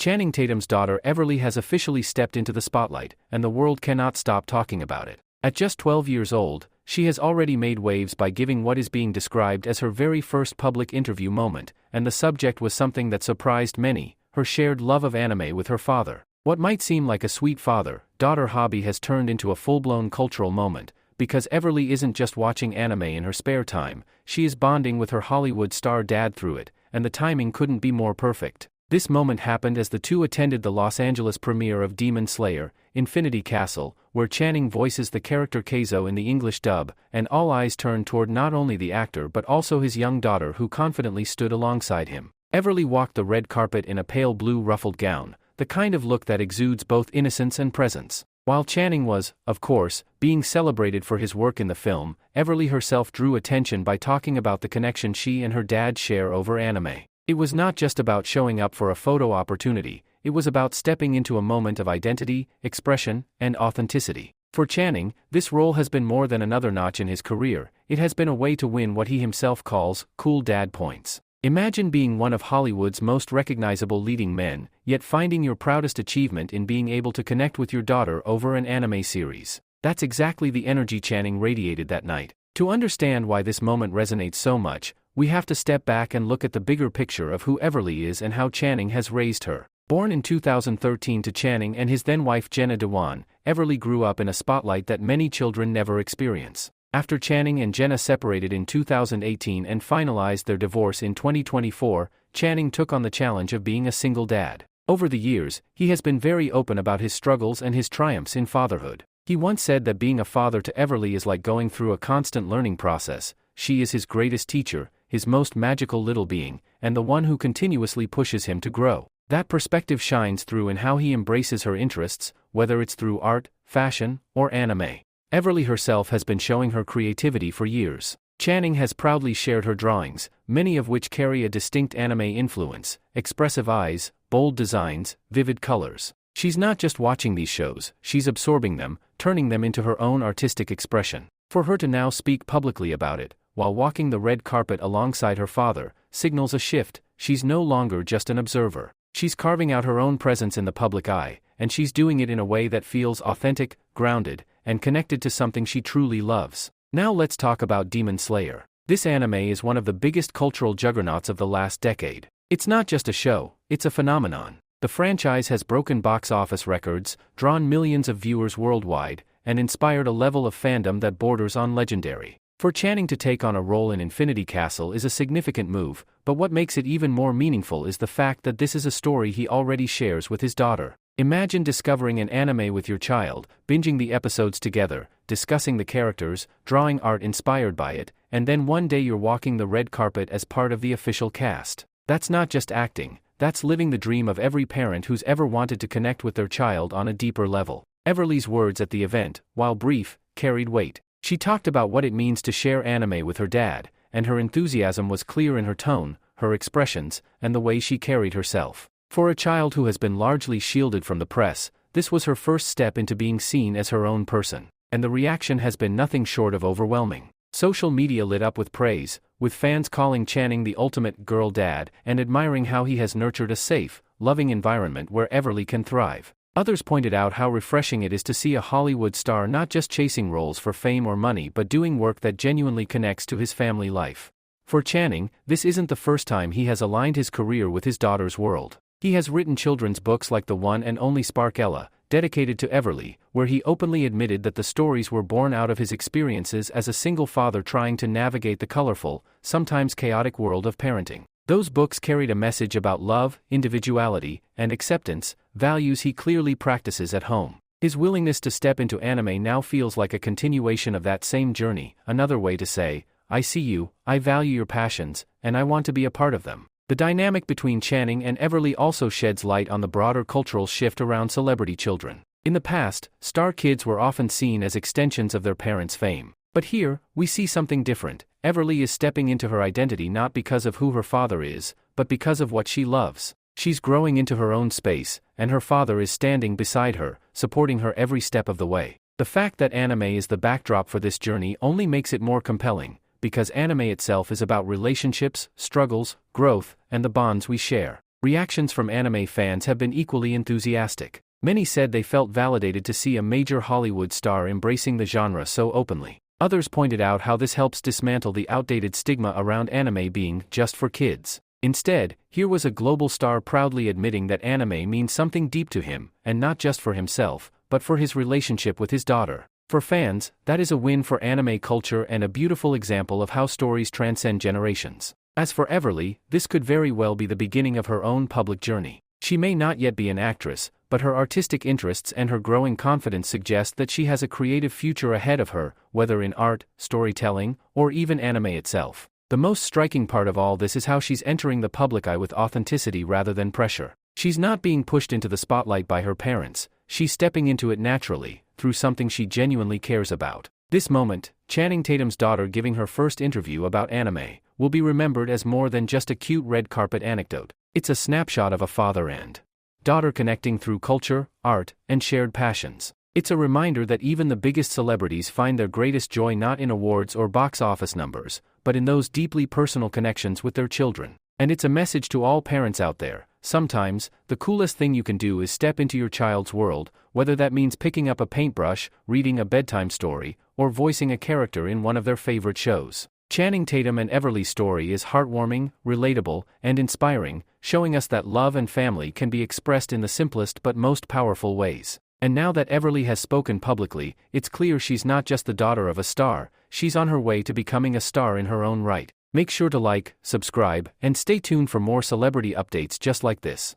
Channing Tatum's daughter Everly has officially stepped into the spotlight, and the world cannot stop talking about it. At just 12 years old, she has already made waves by giving what is being described as her very first public interview moment, and the subject was something that surprised many: her shared love of anime with her father. What might seem like a sweet father-daughter hobby has turned into a full-blown cultural moment, because Everly isn't just watching anime in her spare time, she is bonding with her Hollywood star dad through it, and the timing couldn't be more perfect. This moment happened as the two attended the Los Angeles premiere of Demon Slayer: Infinity Castle, where Channing voices the character Keizo in the English dub, and all eyes turned toward not only the actor but also his young daughter, who confidently stood alongside him. Everly walked the red carpet in a pale blue ruffled gown, the kind of look that exudes both innocence and presence. While Channing was, of course, being celebrated for his work in the film, Everly herself drew attention by talking about the connection she and her dad share over anime. It was not just about showing up for a photo opportunity, it was about stepping into a moment of identity, expression, and authenticity. For Channing, this role has been more than another notch in his career. It has been a way to win what he himself calls cool dad points. Imagine being one of Hollywood's most recognizable leading men, yet finding your proudest achievement in being able to connect with your daughter over an anime series. That's exactly the energy Channing radiated that night. To understand why this moment resonates so much, we have to step back and look at the bigger picture of who Everly is and how Channing has raised her. Born in 2013 to Channing and his then-wife Jenna Dewan, Everly grew up in a spotlight that many children never experience. After Channing and Jenna separated in 2018 and finalized their divorce in 2024, Channing took on the challenge of being a single dad. Over the years, he has been very open about his struggles and his triumphs in fatherhood. He once said that being a father to Everly is like going through a constant learning process. She is his greatest teacher, his most magical little being, and the one who continuously pushes him to grow. That perspective shines through in how he embraces her interests, whether it's through art, fashion, or anime. Everly herself has been showing her creativity for years. Channing has proudly shared her drawings, many of which carry a distinct anime influence: expressive eyes, bold designs, vivid colors. She's not just watching these shows, she's absorbing them, turning them into her own artistic expression. For her to now speak publicly about it, while walking the red carpet alongside her father, signals a shift. She's no longer just an observer. She's carving out her own presence in the public eye, and she's doing it in a way that feels authentic, grounded, and connected to something she truly loves. Now let's talk about Demon Slayer. This anime is one of the biggest cultural juggernauts of the last decade. It's not just a show, it's a phenomenon. The franchise has broken box office records, drawn millions of viewers worldwide, and inspired a level of fandom that borders on legendary. For Channing to take on a role in Infinity Castle is a significant move, but what makes it even more meaningful is the fact that this is a story he already shares with his daughter. Imagine discovering an anime with your child, binging the episodes together, discussing the characters, drawing art inspired by it, and then one day you're walking the red carpet as part of the official cast. That's not just acting, that's living the dream of every parent who's ever wanted to connect with their child on a deeper level. Everly's words at the event, while brief, carried weight. She talked about what it means to share anime with her dad, and her enthusiasm was clear in her tone, her expressions, and the way she carried herself. For a child who has been largely shielded from the press, this was her first step into being seen as her own person, and the reaction has been nothing short of overwhelming. Social media lit up with praise, with fans calling Channing the ultimate girl dad and admiring how he has nurtured a safe, loving environment where Everly can thrive. Others pointed out how refreshing it is to see a Hollywood star not just chasing roles for fame or money but doing work that genuinely connects to his family life. For Channing, this isn't the first time he has aligned his career with his daughter's world. He has written children's books like The One and Only Sparkella, dedicated to Everly, where he openly admitted that the stories were born out of his experiences as a single father trying to navigate the colorful, sometimes chaotic world of parenting. Those books carried a message about love, individuality, and acceptance, values he clearly practices at home. His willingness to step into anime now feels like a continuation of that same journey, another way to say, I see you, I value your passions, and I want to be a part of them. The dynamic between Channing and Everly also sheds light on the broader cultural shift around celebrity children. In the past, star kids were often seen as extensions of their parents' fame. But here, we see something different. Everly is stepping into her identity not because of who her father is, but because of what she loves. She's growing into her own space, and her father is standing beside her, supporting her every step of the way. The fact that anime is the backdrop for this journey only makes it more compelling, because anime itself is about relationships, struggles, growth, and the bonds we share. Reactions from anime fans have been equally enthusiastic. Many said they felt validated to see a major Hollywood star embracing the genre so openly. Others pointed out how this helps dismantle the outdated stigma around anime being just for kids. Instead, here was a global star proudly admitting that anime means something deep to him, and not just for himself, but for his relationship with his daughter. For fans, that is a win for anime culture and a beautiful example of how stories transcend generations. As for Everly, this could very well be the beginning of her own public journey. She may not yet be an actress, but her artistic interests and her growing confidence suggest that she has a creative future ahead of her, whether in art, storytelling, or even anime itself. The most striking part of all this is how she's entering the public eye with authenticity rather than pressure. She's not being pushed into the spotlight by her parents, she's stepping into it naturally, through something she genuinely cares about. This moment, Channing Tatum's daughter giving her first interview about anime, will be remembered as more than just a cute red carpet anecdote. It's a snapshot of a father and daughter connecting through culture, art, and shared passions. It's a reminder that even the biggest celebrities find their greatest joy not in awards or box office numbers, but in those deeply personal connections with their children. And it's a message to all parents out there. Sometimes, the coolest thing you can do is step into your child's world, whether that means picking up a paintbrush, reading a bedtime story, or voicing a character in one of their favorite shows. Channing Tatum and Everly's story is heartwarming, relatable, and inspiring, showing us that love and family can be expressed in the simplest but most powerful ways. And now that Everly has spoken publicly, it's clear she's not just the daughter of a star, she's on her way to becoming a star in her own right. Make sure to like, subscribe, and stay tuned for more celebrity updates just like this.